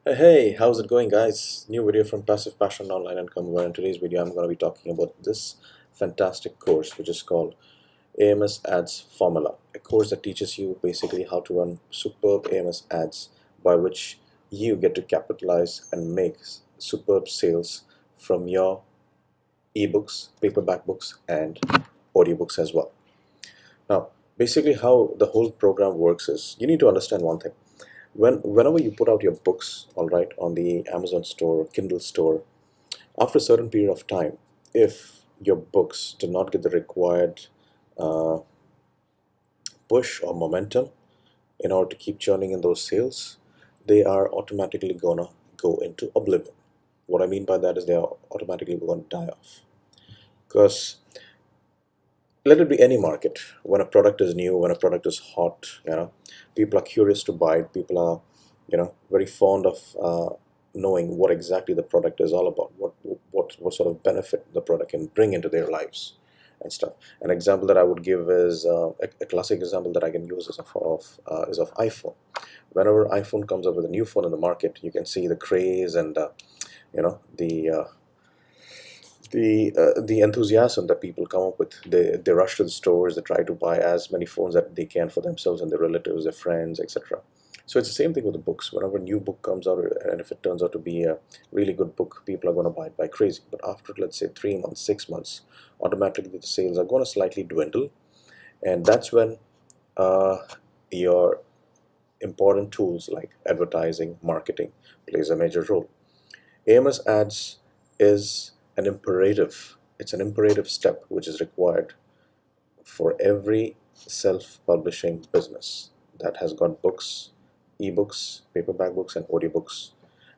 Hey, how's it going, guys? New video from Passive Passion Online Income, where in today's video I'm going to be talking about this fantastic course which is called AMS Ads Formula, a course that teaches you basically how to run superb AMS ads by which you get to capitalize and make superb sales from your ebooks, paperback books, and audiobooks as well. Now, basically, how the whole program works is you need to understand one thing. Whenever you put out your books, all right, on the Amazon store, Kindle store, after a certain period of time, if your books do not get the required uh, push or momentum in order to keep churning in those sales, they are automatically gonna go into oblivion. What I mean by that is they are automatically going to die off. Because let it be any market, when a product is new, when a product is hot, people are curious to buy it. People are, very fond of knowing what exactly the product is all about, what sort of benefit the product can bring into their lives and stuff. An example that I would give is a classic example that I can use is of iPhone. Whenever iPhone comes up with a new phone in the market, you can see the craze and you know the enthusiasm that people come up with. They rush to the stores. They try to buy as many phones that they can for themselves and their relatives, their friends, etc. So it's the same thing with the books. Whenever a new book comes out, and if it turns out to be a really good book, people are going to buy it by crazy. But after, let's say, 3 months, 6 months, automatically the sales are going to slightly dwindle, and that's when uh, your important tools like advertising, marketing plays a major role. AMS ads is an imperative. It's an imperative step which is required for every self-publishing business that has got books, ebooks, paperback books, and audiobooks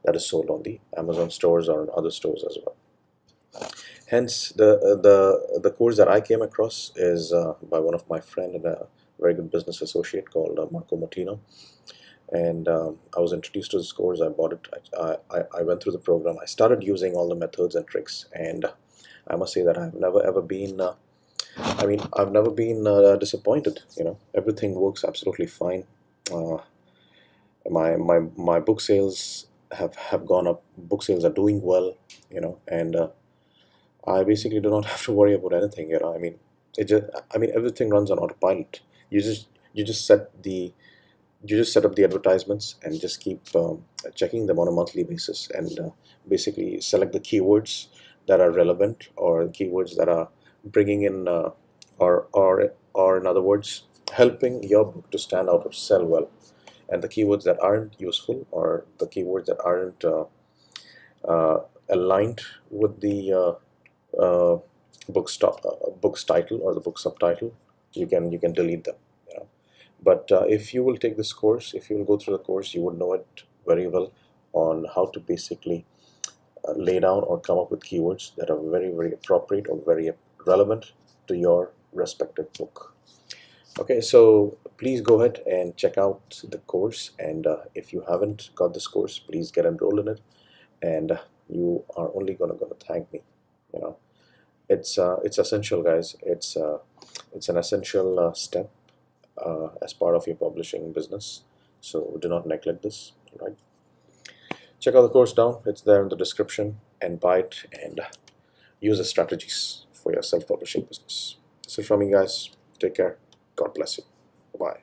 that is sold on the Amazon stores or in other stores as well. Hence, the course that I came across is by one of my friend and a very good business associate called Marco Motino, and I was introduced to this course. I bought it. I went through the program. I started using all the methods and tricks, and I must say that I've never ever been. I've never been disappointed. Everything works absolutely fine. Uh, my book sales have gone up. Book sales are doing well. And I basically do not have to worry about anything. It just. Everything runs on autopilot. You just set the you just set up the advertisements and just keep checking them on a monthly basis, and basically select the keywords that are relevant, or keywords that are bringing in or in other words helping your book to stand out or sell well, and the keywords that aren't useful, or the keywords that aren't uh, aligned with the book's title or the book subtitle, you can delete them. But if you will take this course, if you will go through the course, you would know it very well on how to basically lay down or come up with keywords that are very, very appropriate or very relevant to your respective book. Okay, so please go ahead and check out the course. And if you haven't got this course, please get enrolled in it. And you are only gonna thank me. You know, it's essential, guys. It's an essential step as part of your publishing business. So do not neglect this. Right? Check out the course down. It's there in the description, and buy it and use the strategies for your self-publishing business. This is from me, guys. Take care. God bless you. Bye.